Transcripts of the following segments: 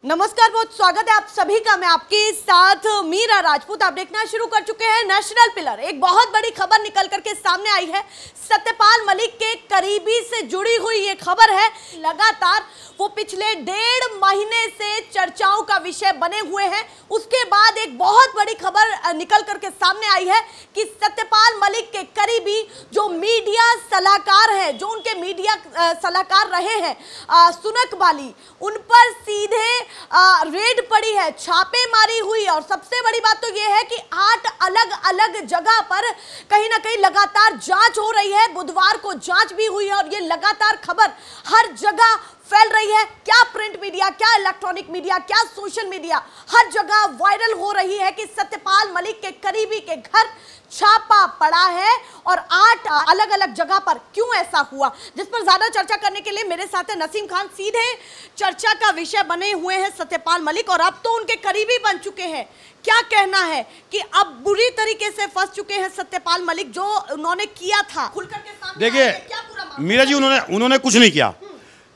नमस्कार, बहुत स्वागत है आप सभी का। मैं आपके साथ मीरा राजपूत। आप देखना शुरू कर चुके हैं नेशनल पिलर। एक बहुत बड़ी खबर निकल करके सामने आई है। सत्यपाल मलिक के करीबी से जुड़ी हुई ये खबर है। लगातार वो पिछले 1.5 महीने से चर्चाओं का विषय बने हुए हैं। उसके बाद एक बहुत बड़ी खबर निकल करके सामने आई है कि सत्यपाल मलिक के करीबी जो मीडिया सलाहकार हैं, जो उनके मीडिया सलाहकार रहे हैं सुनक बाली, उन पर सीधे रेड पड़ी है, छापेमारी हुई। और सबसे बड़ी बात तो यह है कि 8 अलग अलग जगह पर कहीं ना कहीं लगातार जांच हो रही है। बुधवार को जांच भी हुई है और ये लगातार खबर हर जगह फैल रही है। क्या प्रिंट मीडिया, क्या इलेक्ट्रॉनिक मीडिया, क्या सोशल मीडिया, हर जगह वायरल हो रही है कि सत्यपाल मलिक के करीबी के घर छापा पड़ा है। और 8 अलग अलग जगह पर क्यों ऐसा हुआ, जिस पर ज्यादा चर्चा करने के लिए मेरे साथ है नसीम खान। सीधे चर्चा का विषय बने हुए हैं सत्यपाल मलिक और अब तो उनके करीबी बन चुके हैं। क्या कहना है कि अब बुरी तरीके से फंस चुके हैं सत्यपाल मलिक, जो उन्होंने किया था खुलकर के सामने। देखिए मीरा जी, उन्होंने कुछ नहीं किया।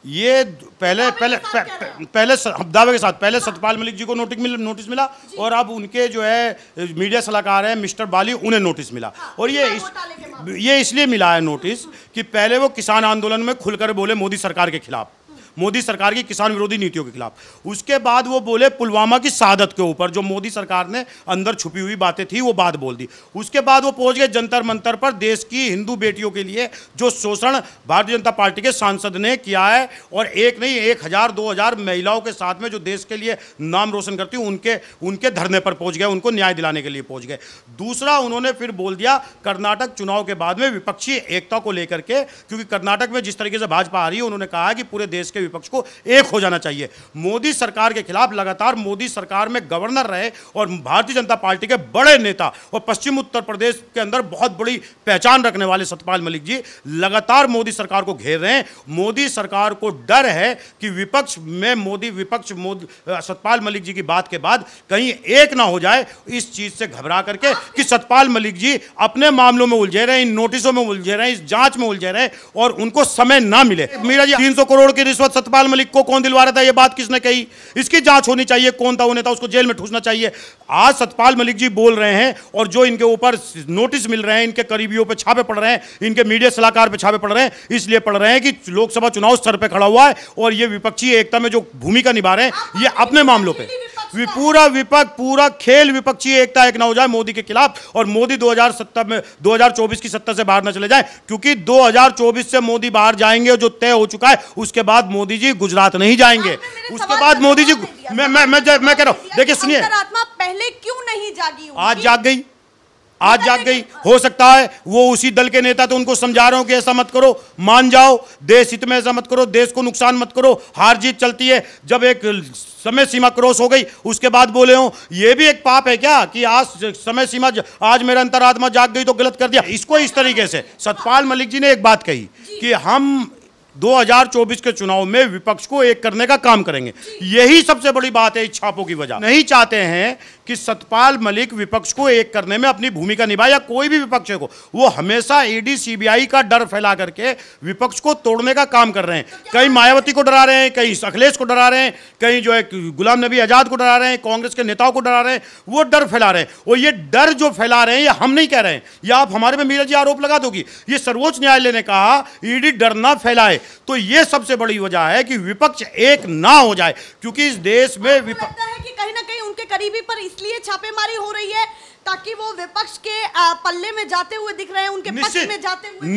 ये पहले दावे के साथ पहले सत्यपाल मलिक जी को नोटिस मिला और अब उनके जो है मीडिया सलाहकार हैं मिस्टर बाली, उन्हें नोटिस मिला। और ये इसलिए मिला है नोटिस कि पहले वो किसान आंदोलन में खुलकर बोले मोदी सरकार के खिलाफ, मोदी सरकार की किसान विरोधी नीतियों के खिलाफ। उसके बाद वो बोले पुलवामा की शहादत के ऊपर, जो मोदी सरकार ने अंदर छुपी हुई बातें थी वो बात बोल दी। उसके बाद वो पहुंच गए जंतर मंतर पर देश की हिंदू बेटियों के लिए जो शोषण भारतीय जनता पार्टी के सांसद ने किया है, और एक नहीं 1000 2000 महिलाओं के साथ में जो देश के लिए नाम रोशन करती उनके धरने पर पहुंच गए, उनको न्याय दिलाने के लिए पहुंच गए। दूसरा, उन्होंने फिर बोल दिया कर्नाटक चुनाव के बाद में विपक्षी एकता को लेकर के, क्योंकि कर्नाटक में जिस तरीके से भाजपा आ रही है, उन्होंने कहा कि पूरे देश के विपक्ष को एक हो जाना चाहिए। मोदी सरकार के खिलाफ लगातार मोदी सरकार में गवर्नर रहे और भारतीय जनता पार्टी के बड़े नेता और पश्चिम उत्तर प्रदेश के अंदर बहुत बड़ी पहचान रखने वाले सत्यपाल मलिक जी लगातार मोदी सरकार को घेर रहे हैं। मोदी सरकार को डर है कि सत्यपाल मलिक जी की बात के बाद कहीं एक ना हो जाए, इस चीज से घबरा करके कि सत्यपाल मलिक जी अपने मामलों में उलझे रहे, इन नोटिसों में उलझे रहे, इस जांच में उलझे रहे और उनको समय ना मिले। मीरा जी, 300 करोड़ की रिश्वत सत्यपाल मलिक को कौन दिलवा रहा था, यह बात किसने कही? इसकी जांच होनी चाहिए। कौन था वो नेता, उसको जेल में ठूसना चाहिए। आज सत्यपाल मलिक जी बोल रहे हैं और जो इनके ऊपर नोटिस मिल रहे हैं, इनके करीबियों पे छापे पड़ रहे हैं, इनके मीडिया सलाहकार पे छापे पड़ रहे हैं, इसलिए पड़ रहे हैं कि लोकसभा चुनाव सर पे खड़ा हुआ है और ये विपक्षी एकता में जो भूमिका निभा रहे हैं, ये अपने मामलों पे पूरा खेल विपक्षी एकता एक ना हो जाए मोदी के खिलाफ, और मोदी 2024 की सत्ता से बाहर न चले जाए, क्योंकि 2024 से मोदी बाहर जाएंगे जो तय हो चुका है। उसके बाद मोदी जी गुजरात नहीं जाएंगे। उसके बाद मोदी जी मैं कह रहा हूं, देखिए सुनिए, पहले क्यों नहीं जागी? आज जाग गई। हो सकता है वो उसी दल के नेता, तो उनको समझा रहा हूं कि ऐसा मत करो, मान जाओ, देश हित में ऐसा मत करो, देश को नुकसान मत करो, हार जीत चलती है। जब एक समय सीमा क्रॉस हो गई उसके बाद बोले हो, ये भी एक पाप है क्या कि आज समय सीमा, आज मेरा अंतरात्मा जाग गई तो गलत कर दिया? इसको इस तरीके से सत्यपाल मलिक जी ने एक बात कही कि हम 2024 के चुनाव में विपक्ष को एक करने का काम करेंगे। यही सबसे बड़ी बात है इस छापों की वजह। नहीं चाहते हैं कि सत्यपाल मलिक विपक्ष को एक करने में अपनी भूमिका निभाए, या कोई भी विपक्ष को। वो हमेशा ईडी सीबीआई का डर फैला करके विपक्ष को तोड़ने का काम कर रहे हैं। कहीं मायावती को डरा रहे हैं, कहीं अखिलेश को डरा रहे हैं, कहीं जो है गुलाम नबी आजाद को डरा रहे हैं, कांग्रेस के नेताओं को डरा रहे हैं, वो डर फैला रहे हैं। और ये डर जो फैला रहे हैं, ये हम नहीं कह रहे हैं, या आप हमारे में मीरा जी आरोप लगा दोगी। ये सर्वोच्च न्यायालय ने कहा ईडी डर ना फैलाए। तो यह सबसे बड़ी वजह है कि विपक्ष एक ना हो जाए, क्योंकि इस देश में लगता है कि कहीं ना कहीं उनके करीबी पर इसलिए छापेमारी हो रही है ताकि वो विपक्ष के पल्ले में जाते हुए दिख रहे हैं, उनके पक्ष में जाते हुए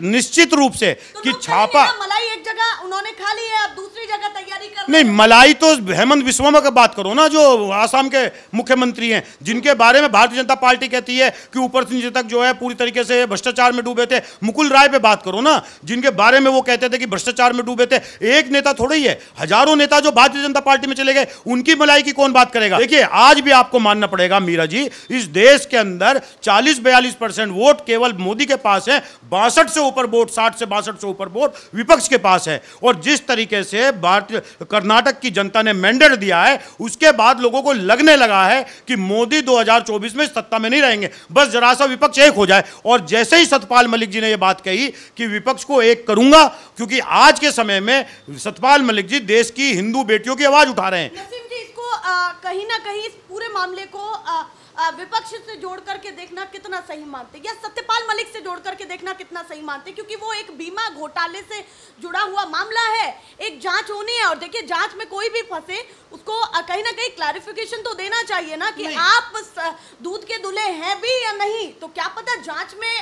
निश्चित रूप से तो कि छापा मलाई एक जगह उन्होंने खा ली है, अब दूसरी जगह तैयारी कर नहीं। मलाई तो हेमंत बिस्वा का बात करो ना, जो आसाम के मुख्यमंत्री हैं, जिनके बारे में भारतीय जनता पार्टी कहती है कि ऊपर से नीचे तक जो है पूरी तरीके से भ्रष्टाचार में डूबे थे। मुकुल राय पे बात करो ना, जिनके बारे में वो कहते थे कि भ्रष्टाचार में डूबे थे। एक नेता थोड़ी है, हजारों नेता जो भारतीय जनता पार्टी में चले गए, उनकी मलाई की कौन बात करेगा? देखिए, आज भी आपको मानना पड़ेगा मीरा जी, इस देश के अंदर 40-42% वोट केवल मोदी के पास है, 62 से ऊपर वोट, 60 से 62 से ऊपर वोट विपक्ष के पास है। और जिस तरीके से भारतीय कर्नाटक की जनता ने मैंडेट दिया है, उसके बाद लोगों को लगने लगा है कि मोदी 2024 में सत्ता में नहीं रहेंगे, बस जरा सा विपक्ष एक हो जाए। और जैसे ही सतपाल मलिक जी ने यह बात कही कि विपक्ष को एक करूंगा, क्योंकि आज के समय में सतपाल मलिक जी देश की हिंदू बेटियों की आवाज उठा रहे हैं। नसीम जी, इसको कहीं ना कहीं इस पूरे मामले को विपक्ष से जोड़ करके देखना कितना सही मानते, या सत्यपाल मलिक से जोड़ करके देखना कितना सही मानते, क्योंकि वो एक बीमा घोटाले से जुड़ा हुआ मामला है, एक जांच होनी है। और देखिए, जांच में कोई भी फंसे उसको कहीं ना कहीं क्लैरिफिकेशन तो देना चाहिए ना कि आप दूध के दूल्हे हैं भी या नहीं। तो क्या पता जांच में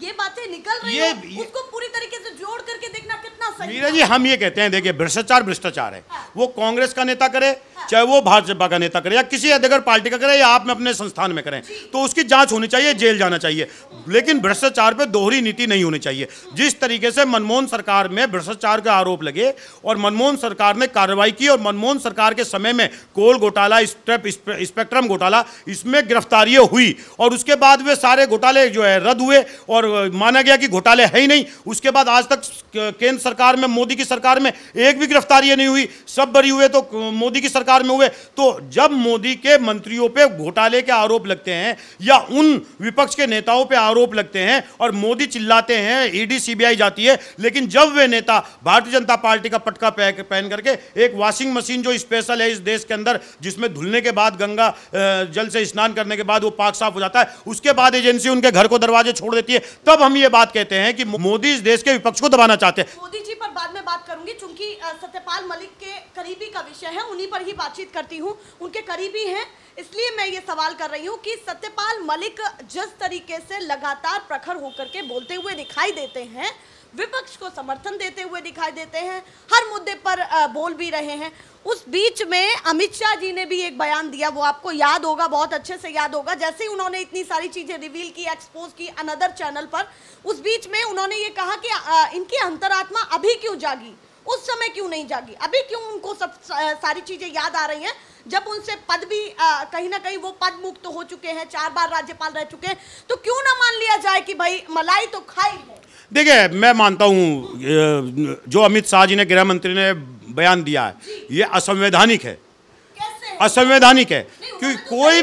ये बातें निकल रही है, उसको पूरी तरीके से जोड़ करके देखना कितना सही। मीरा जी, हम ये कहते हैं, देखिए भ्रष्टाचार भ्रष्टाचार है, वो कांग्रेस का नेता करे, चाहे वो भाजपा का नेता करे, या किसी अदर पार्टी का करे, या आप में अपने संस्थान में करें, तो उसकी जांच होनी चाहिए, जेल जाना चाहिए। लेकिन भ्रष्टाचार पे दोहरी नीति नहीं होनी चाहिए। जिस तरीके से मनमोहन सरकार में भ्रष्टाचार का आरोप लगे और मनमोहन सरकार ने कार्रवाई की, और मनमोहन सरकार के समय में कोल घोटाला, स्पेक्ट्रम घोटाला, इसमें गिरफ्तारियां हुई, और उसके बाद वे सारे घोटाले जो है रद्द हुए और माना गया कि घोटाले है ही नहीं। उसके बाद आज तक केंद्र सरकार में, मोदी की सरकार में एक भी गिरफ्तारी नहीं हुई, सब बरी हुए तो मोदी की सरकार में हुए। तो जब मोदी के मंत्रियों पे घोटाले के आरोप लगते हैं या उन विपक्ष के नेताओं पे आरोप लगते हैं और मोदी चिल्लाते हैं, ईडी सीबीआई जाती है, लेकिन जब वे नेता भारतीय जनता पार्टी का पटका पहन करके, एक वॉशिंग मशीन जो स्पेशल है इस देश के अंदर, जिसमें धुलने के बाद, गंगा जल से स्नान करने के बाद वो पाक साफ हो जाता है, उसके बाद एजेंसी उनके घर को दरवाजे छोड़ देती है, तब हम ये बात कहते हैं कि मोदी इस देश के विपक्ष को दबाना चाहते हैं। मोदी जी पर बाद में बात करूंगी, चूंकि सत्यपाल मलिक के करीबी का विषय है, उन्हीं पर ही बातचीत करती हूं, उनके करीबी हैं, इसलिए मैं ये सवाल कर रही हूं कि सत्यपाल मलिक जिस तरीके से लगातार प्रखर होकर के बोलते हुए दिखाई देते हैं, विपक्ष को समर्थन देते हुए दिखाई देते हैं, हर मुद्दे पर बोल भी रहे हैं, उस बीच में अमित शाह जी ने भी एक बयान दिया, वो आपको याद होगा, बहुत अच्छे से याद होगा, जैसे ही उन्होंने इतनी सारी चीजें रिवील की, एक्सपोज की अनदर चैनल पर, उस बीच में उन्होंने ये कहा कि इनकी अंतरात्मा अभी क्यों जागी, उस समय क्यों नहीं जागी, अभी क्यों उनको सब सारी चीजें याद आ रही हैं, जब उनसे पद भी कहीं ना कहीं वो पद मुक्त हो चुके हैं, 4 बार राज्यपाल रह चुके हैं, तो क्यों ना मान लिया जाए कि भाई मलाई तो खाई है। देखिए, मैं मानता हूं जो अमित शाह जी ने, गृह मंत्री ने बयान दिया है, ये असंवैधानिक है। कैसे? असंवैधानिक है, क्योंकि कोई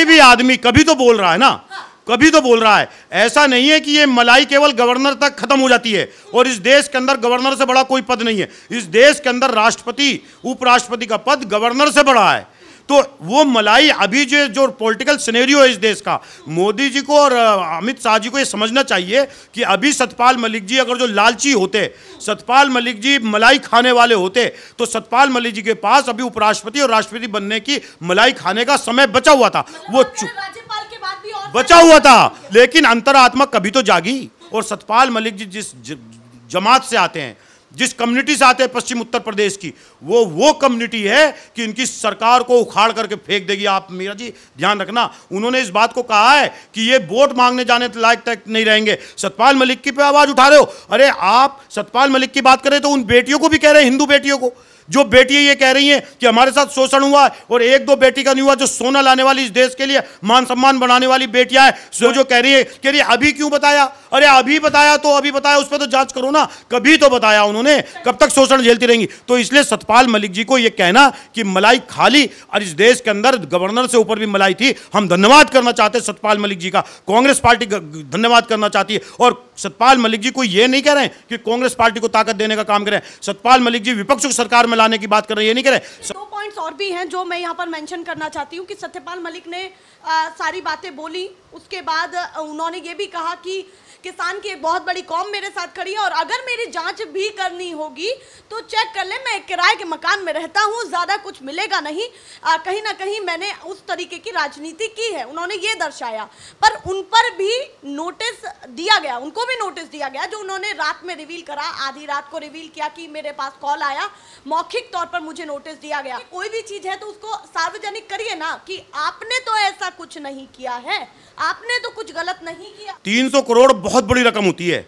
भी आदमी कभी तो बोल रहा है ना, कभी तो बोल रहा है। ऐसा नहीं है कि ये मलाई केवल गवर्नर तक खत्म हो जाती है, और इस देश के अंदर गवर्नर से बड़ा कोई पद नहीं है। इस देश के अंदर राष्ट्रपति, उपराष्ट्रपति का पद गवर्नर से बड़ा है। तो वो मलाई, अभी जो पॉलिटिकल सिनेरियो है इस देश का, मोदी जी को और अमित शाह जी को ये समझना चाहिए कि अभी सतपाल मलिक जी अगर जो लालची होते, सतपाल मलिक जी मलाई खाने वाले होते, तो सतपाल मलिक जी के पास अभी उपराष्ट्रपति और राष्ट्रपति बनने की मलाई खाने का समय बचा हुआ था, वो राज्यपाल के बाद भी और बचा हुआ था। लेकिन अंतरात्मा कभी तो जागी, और सतपाल मलिक जी जिस जमात से आते हैं, जिस कम्युनिटी से आते हैं पश्चिम उत्तर प्रदेश की, वो कम्युनिटी है कि इनकी सरकार को उखाड़ करके फेंक देगी। आप मीरा जी ध्यान रखना, उन्होंने इस बात को कहा है कि ये वोट मांगने जाने लायक तक नहीं रहेंगे। सतपाल मलिक की पे आवाज उठा रहे हो, अरे आप सतपाल मलिक की बात करें तो उन बेटियों को भी कह रहे हैं, हिंदू बेटियों को, जो बेटियां ये कह रही हैं कि हमारे साथ शोषण हुआ, और 1-2 बेटी का नहीं हुआ, जो सोना लाने वाली, इस देश के लिए मान सम्मान बढ़ाने वाली बेटियां हैं, जो कह रही है अभी क्यों बताया, अरे अभी बताया तो अभी बताया, उस पर तो जांच करो ना, कभी तो बताया उन्होंने, कब तक शोषण झेलती रहेंगी। तो इसलिए सतपाल मलिक जी को यह कहना कि मलाई खाली, और इस देश के अंदर गवर्नर से ऊपर भी मलाई थी, हम धन्यवाद करना चाहते हैं सतपाल मलिक जी का, कांग्रेस पार्टी धन्यवाद करना चाहती है। और सतपाल मलिक जी को यह नहीं कह रहे हैं कि कांग्रेस पार्टी को ताकत देने का काम करें, सतपाल मलिक जी विपक्ष को सरकार में लाने की बात कर रहे हैं, ये नहीं करें। 2 पॉइंट्स और भी हैं जो मैं यहाँ पर मेंशन करना चाहती हूँ कि सत्यपाल मलिक ने सारी बातें बोली, उसके बाद उन्होंने ये भी कहा कि किसान की एक बहुत बड़ी कौम मेरे साथ खड़ी है, और अगर मेरी जांच भी करनी होगी तो चेक कर ले, मैं एक किराए के मकान में रहता हूँ, ज़्यादा कुछ मिलेगा नहीं, कहीं ना कहीं मैंने उस तरीके की राजनीति की है, उन्होंने ये दर्शाया। पर उन पर भी नोटिस दिया गया, उनको भी नोटिस दिया गया, जो उन्होंने रात में रिवील करा, आधी रात को रिवील किया कि मेरे पास कॉल आया, मौखिक तौर पर मुझे नोटिस दिया गया। कोई भी चीज़ है तो उसको सार्वजनिक करिए ना, कि आपने तो ऐसा कुछ नहीं किया है, आपने तो कुछ गलत नहीं किया। 300 करोड़ बहुत बड़ी रकम होती है,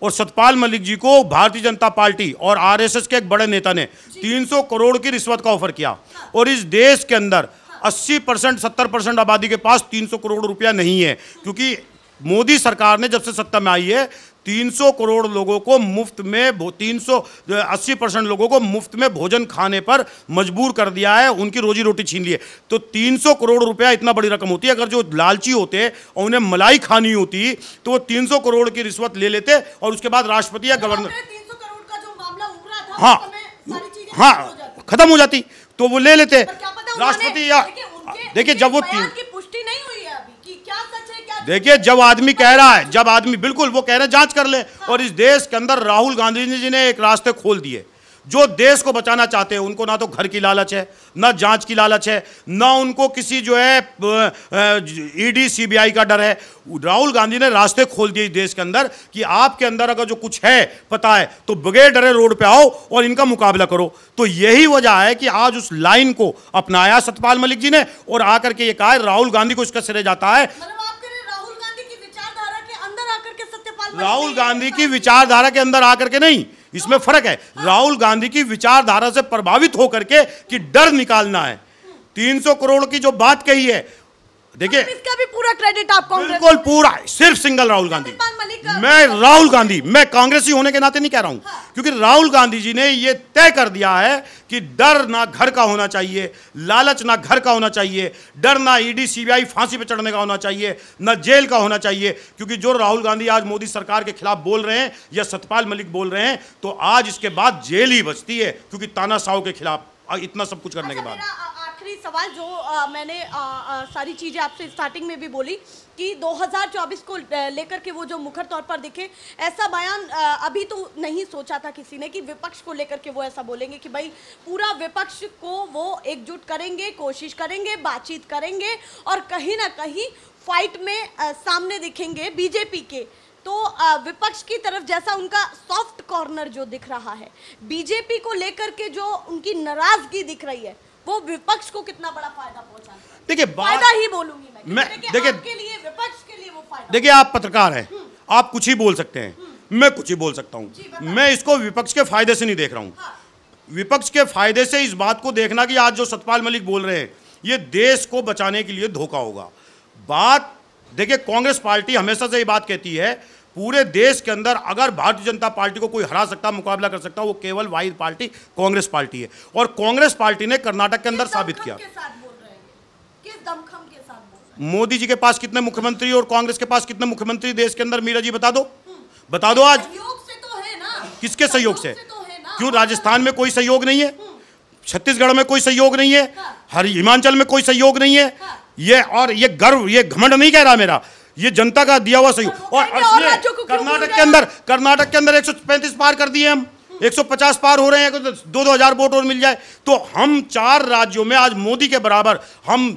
और सतपाल मलिक जी को भारतीय जनता पार्टी और आरएसएस के एक बड़े नेता ने 300 करोड़ की रिश्वत का ऑफर किया, और इस देश के अंदर 80% 70% आबादी के पास 300 करोड़ रुपया नहीं है, क्योंकि मोदी सरकार ने जब से सत्ता में आई है 300 करोड़ लोगों को मुफ्त में 80% लोगों को मुफ्त में भोजन खाने पर मजबूर कर दिया है, उनकी रोजी रोटी छीन ली है। तो 300 करोड़ रुपया इतना बड़ी रकम होती है, अगर जो लालची होते और उन्हें मलाई खानी होती तो वो 300 करोड़ की रिश्वत ले लेते और उसके बाद राष्ट्रपति या गवर्नर 300 करोड़ का जो मामला उभरा था, हाँ सारी चीजें हाँ खत्म हो जाती, तो वो ले लेते राष्ट्रपति या देखिए जब वो पुष्टि नहीं हुई है अभी कि क्या सच है क्या। देखिए जब आदमी कह रहा है, जब आदमी बिल्कुल वो कह रहे हैं जांच कर ले, और इस देश के अंदर राहुल गांधी जी ने एक रास्ते खोल दिए। जो देश को बचाना चाहते हैं उनको ना तो घर की लालच है, ना जांच की लालच है, ना उनको किसी जो है ईडी सीबीआई का डर है। राहुल गांधी ने रास्ते खोल दिए इस देश के अंदर कि आपके अंदर अगर जो कुछ है पता है तो बगैर डरे रोड पे आओ और इनका मुकाबला करो। तो यही वजह है कि आज उस लाइन को अपनाया सतपाल मलिक जी ने और आकर के ये कहा राहुल गांधी को इसका श्रेय जाता है। राहुल गांधी की विचारधारा के अंदर आकर के सत्यपाल, राहुल गांधी की विचारधारा के अंदर आकर के नहीं, इसमें फर्क है। राहुल गांधी की विचारधारा से प्रभावित होकर के कि डर निकालना है। 300 करोड़ की जो बात कही है, देखिए इसका भी पूरा क्रेडिट आप कांग्रेस, बिल्कुल पूरा, सिर्फ सिंगल राहुल गांधी। मैं कांग्रेसी होने के नाते नहीं कह रहा हूं, क्योंकि राहुल गांधी जी ने यह तय कर दिया है कि डर ना घर का होना चाहिए, लालच ना घर का होना चाहिए, डर ना ईडी सीबीआई फांसी पे चढ़ने का होना चाहिए, ना जेल का होना चाहिए। क्योंकि जो राहुल गांधी आज मोदी सरकार के खिलाफ बोल रहे हैं या सतपाल मलिक बोल रहे हैं, तो आज इसके बाद जेल ही बचती है, क्योंकि तानाशाह के खिलाफ इतना सब कुछ करने के बाद। आखिरी सवाल जो मैंने सारी चीजें आपसे स्टार्टिंग में भी बोली कि 2024 को लेकर के वो जो मुखर तौर पर दिखे, ऐसा बयान अभी तो नहीं सोचा था किसी ने कि विपक्ष को लेकर के वो ऐसा बोलेंगे कि भाई पूरा विपक्ष को वो एकजुट करेंगे, कोशिश करेंगे, बातचीत करेंगे और कहीं ना कहीं फाइट में सामने दिखेंगे बीजेपी के। तो विपक्ष की तरफ जैसा उनका सॉफ्ट कॉर्नर जो दिख रहा है, बीजेपी को लेकर के जो उनकी नाराजगी दिख रही है, वो विपक्ष को कितना बड़ा फायदा पहुंचा। देखिए फायदा ही बोलूंगी मैं देखिए आपके लिए, विपक्ष के लिए वो फायदा। देखिए आप पत्रकार हैं, आप कुछ ही बोल सकते हैं, मैं कुछ ही बोल सकता हूं। मैं इसको विपक्ष के फायदे से नहीं देख रहा हूं। हाँ। विपक्ष के फायदे से इस बात को देखना कि आज जो सतपाल मलिक बोल रहे हैं ये देश को बचाने के लिए धोखा होगा। बात देखिए, कांग्रेस पार्टी हमेशा से ये बात कहती है पूरे देश के अंदर अगर भारतीय जनता पार्टी को कोई हरा सकता, मुकाबला कर सकता, वो केवल वाहिद पार्टी कांग्रेस पार्टी है। और कांग्रेस पार्टी ने कर्नाटक के अंदर साबित किया। मोदी जी के पास कितने मुख्यमंत्री और कांग्रेस के पास कितने मुख्यमंत्री देश के अंदर, मीरा जी बता दो, बता दो आज। सहयोग से तो है ना। किसके सहयोग से? क्यों राजस्थान में कोई सहयोग नहीं है? छत्तीसगढ़ में कोई सहयोग नहीं है? हर हिमाचल में कोई सहयोग नहीं है? ये और ये गर्व, ये घमंड नहीं कह रहा मेरा, ये जनता का दिया हुआ सहयोग। और कर्नाटक के अंदर 135 पार कर दिए हम, 150 पार हो रहे हैं, 2-2 हजार वोट और मिल जाए तो हम 4 राज्यों में आज मोदी के बराबर हम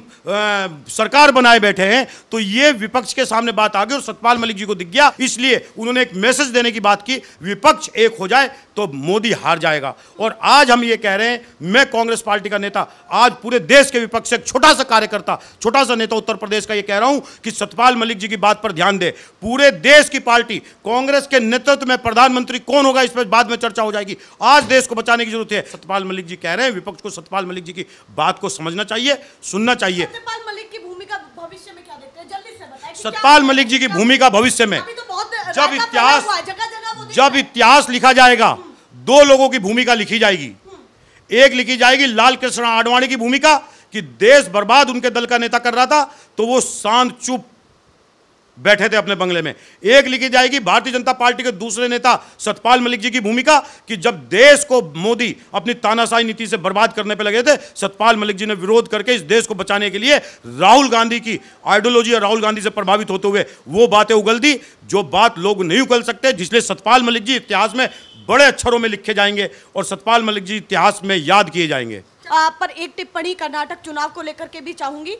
सरकार बनाए बैठे हैं। तो ये विपक्ष के सामने बात आ गई और सतपाल मलिक जी को दिख गया, इसलिए उन्होंने एक मैसेज देने की बात की, विपक्ष एक हो जाए तो मोदी हार जाएगा। और आज हम ये कह रहे हैं, मैं कांग्रेस पार्टी का नेता, आज पूरे देश के विपक्ष से एक छोटा सा कार्यकर्ता, छोटा सा नेता उत्तर प्रदेश का, ये कह रहा हूं कि सतपाल मलिक जी की बात पर ध्यान दे। पूरे देश की पार्टी कांग्रेस के नेतृत्व में प्रधानमंत्री कौन होगा इस पर बाद में चर्चा हो जाएगी। आज देश को बचाने की जरूरत है। सतपाल मलिक जी कह रहे हैं, विपक्ष को सतपाल मलिक जी की बात को समझना चाहिए, सुनना चाहिए। सतपाल मलिक की भूमिका भविष्य में क्या देखते हैं, जल्दी से बताएं। सतपाल मलिक जी की भूमिका भविष्य में जब इतिहास लिखा जाएगा, 2 लोगों की भूमिका लिखी जाएगी। एक लिखी जाएगी लाल कृष्ण आडवाणी की भूमिका कि देश बर्बाद उनके दल का नेता कर रहा था तो वो शांत चुप बैठे थे अपने बंगले में। एक लिखी जाएगी भारतीय जनता पार्टी के दूसरे नेता सतपाल मलिक जी की भूमिका कि जब देश को मोदी अपनी तानाशाही नीति से बर्बाद करने पे लगे थे, सतपाल मलिक जी ने विरोध करके इस देश को बचाने के लिए राहुल गांधी की आइडियोलॉजी और राहुल गांधी से प्रभावित होते हुए वो बातें उगल दी जो बात लोग नहीं उगल सकते, जिसलिए सतपाल मलिक जी इतिहास में बड़े अक्षरों में लिखे जाएंगे और सतपाल मलिक जी इतिहास में याद किए जाएंगे। पर एक टिप्पणी कर्नाटक चुनाव को लेकर के भी चाहूंगी।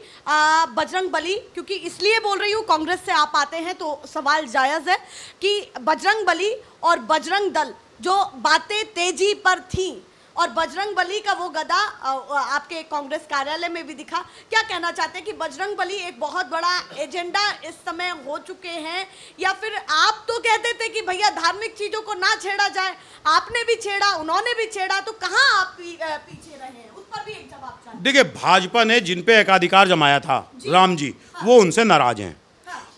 बजरंग बली, क्योंकि इसलिए बोल रही हूँ, कांग्रेस से आप आते हैं तो सवाल जायज है कि बजरंग बली और बजरंग दल जो बातें तेजी पर थी और बजरंग बली का वो गदा आपके कांग्रेस कार्यालय में भी दिखा। क्या कहना चाहते हैं कि बजरंग बली एक बहुत बड़ा एजेंडा इस समय हो चुके हैं, या फिर आप तो कहते थे कि भैया धार्मिक चीजों को ना छेड़ा जाए, आपने भी छेड़ा, उन्होंने भी छेड़ा, तो कहाँ आप पीछे रहे हैं? उस पर भी एक जवाब चाहिए। देखिए, भाजपा ने जिन पे एकाधिकार जमाया था राम जी, वो उनसे नाराज हैं,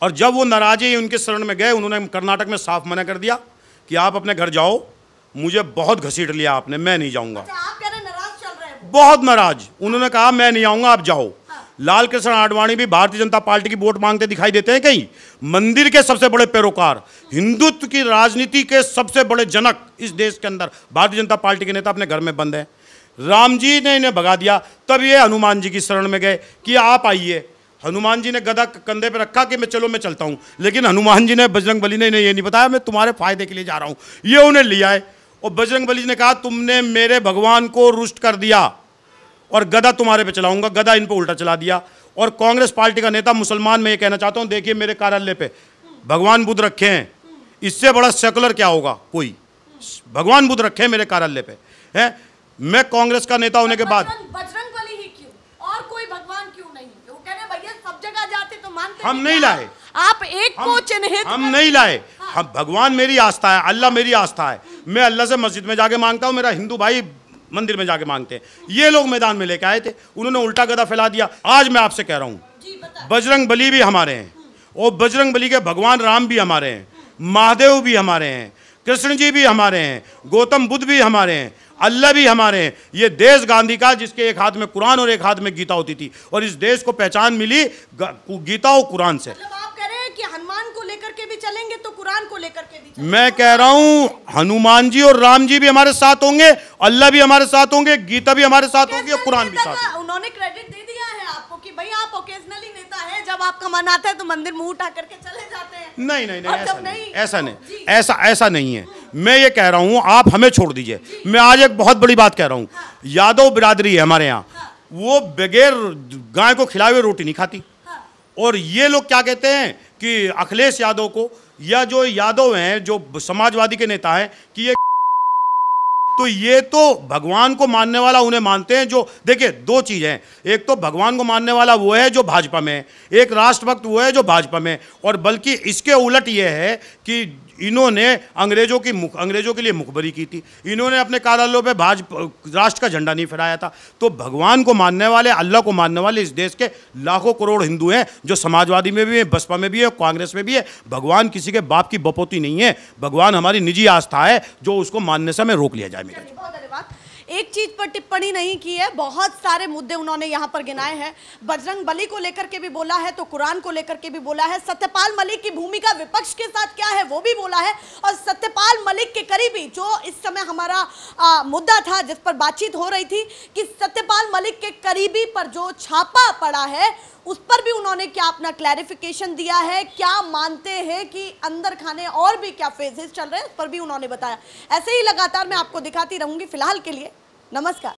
और जब वो नाराज ही उनके शरण में गए, उन्होंने कर्नाटक में साफ मना कर दिया कि आप अपने घर जाओ, मुझे बहुत घसीट लिया आपने, मैं नहीं जाऊंगा। अच्छा, आप कह रहे नाराज चल रहे हैं? बहुत नाराज। उन्होंने कहा मैं नहीं आऊंगा, आप जाओ। लाल कृष्ण आडवाणी भी भारतीय जनता पार्टी की वोट मांगते दिखाई देते हैं कहीं। मंदिर के सबसे बड़े पैरोकार, हिंदुत्व की राजनीति के सबसे बड़े जनक इस देश के अंदर भारतीय जनता पार्टी के नेता अपने घर में बंद हैं। राम जी ने इन्हें भगा दिया, तब ये हनुमान जी की शरण में गए कि आप आइए। हनुमान जी ने गदा कंधे पे रखा कि मैं चलता हूँ, लेकिन हनुमान जी ने, बजरंग बली ने इन्हें ये नहीं बताया मैं तुम्हारे फायदे के लिए जा रहा हूँ, ये उन्हें लिया है। और बजरंग बली ने कहा तुमने मेरे भगवान को रुष्ट कर दिया और गदा तुम्हारे पे चलाऊंगा, गदा इन पे उल्टा चला दिया। और कांग्रेस पार्टी का नेता मुसलमान, मैं ये कहना चाहता हूँ, देखिए मेरे कार्यालय पे भगवान बुद्ध रखे हैं, इससे बड़ा सेकुलर क्या होगा? कोई भगवान बुद्ध रखे हैं मेरे कार्यालय पे है। मैं कांग्रेस का नेता होने के बाद बजरंग बली ही क्यों, और कोई भगवान क्यों नहीं? वो कह रहे भैया सब जगह जाते तो मानते, हम नहीं लाए, आप एक को चिन्हित, हम नहीं लाए। हम, भगवान मेरी आस्था है, अल्लाह मेरी आस्था है। मैं अल्लाह से मस्जिद में जाके मांगता हूँ, मेरा हिंदू भाई मंदिर में जाके मांगते हैं। ये लोग मैदान में लेके आए थे, उन्होंने उल्टा गदा फैला दिया। आज मैं आपसे कह रहा हूँ, बजरंग बली भी हमारे हैं, और बजरंग बली के भगवान राम भी हमारे हैं, महादेव भी हमारे हैं, कृष्ण जी भी हमारे हैं, गौतम बुद्ध भी हमारे हैं, अल्लाह भी हमारे हैं। ये देश गांधी का, जिसके एक हाथ में कुरान और एक हाथ में गीता होती थी, और इस देश को पहचान मिली गीता और कुरान से। मतलब आप कह रहे हैं कि हनुमान को लेकर के भी चलेंगे तो कुरान को लेकर के भी चलेंगे? मैं कह रहा हूं हनुमान जी और राम जी भी हमारे साथ होंगे, अल्लाह भी हमारे साथ होंगे, गीता भी हमारे साथ होगी और कुरान भी साथ। उन्होंने क्रेडिट दे दिया है आपको कि भाई आप ओकेजनली नेता है, जब आपका मन आता है तो मंदिर मुंह उठा करके चले जाते हैं। नहीं नहीं नहीं, ऐसा नहीं है। मैं ये कह रहा हूं, आप हमें छोड़ दीजिए। मैं आज एक बहुत बड़ी बात कह रहा हूं, यादव बिरादरी है हमारे यहाँ, वो बगैर गाय को खिलाए हुए रोटी नहीं खाती। और ये लोग क्या कहते हैं कि अखिलेश यादव को, या जो यादव हैं, जो समाजवादी के नेता हैं, कि ये तो ये तो भगवान को मानने वाला उन्हें मानते हैं। जो देखिए, दो चीज़ हैं, एक तो भगवान को मानने वाला वो है जो भाजपा में है, एक राष्ट्रभक्त वो है जो भाजपा में है। और बल्कि इसके उलट ये है कि इन्होंने अंग्रेजों के लिए मुखबरी की थी, इन्होंने अपने कार्यालयों पे राष्ट्र का झंडा नहीं फहराया था। तो भगवान को मानने वाले, अल्लाह को मानने वाले इस देश के लाखों करोड़ हिंदू हैं, जो समाजवादी में भी है, बसपा में भी है, कांग्रेस में भी है। भगवान किसी के बाप की बपोती नहीं है, भगवान हमारी निजी आस्था है, जो उसको मानने से हमें रोक लिया जाए। मेरा बहुत धन्यवाद। एक चीज पर टिप्पणी नहीं की है, बहुत सारे मुद्दे उन्होंने यहाँ पर गिनाए हैं। बजरंग बली को लेकर के भी बोला है, तो कुरान को लेकर के भी बोला है। सत्यपाल मलिक की भूमिका विपक्ष के साथ क्या है वो भी बोला है। और सत्यपाल मलिक के करीबी, जो इस समय हमारा मुद्दा था जिस पर बातचीत हो रही थी, कि सत्यपाल मलिक के करीबी पर जो छापा पड़ा है, उस पर भी उन्होंने क्या अपना क्लैरिफिकेशन दिया है, क्या मानते हैं कि अंदर खाने और भी क्या फेजेस चल रहे हैं, उस पर भी उन्होंने बताया। ऐसे ही लगातार मैं आपको दिखाती रहूंगी। फिलहाल के लिए नमस्कार।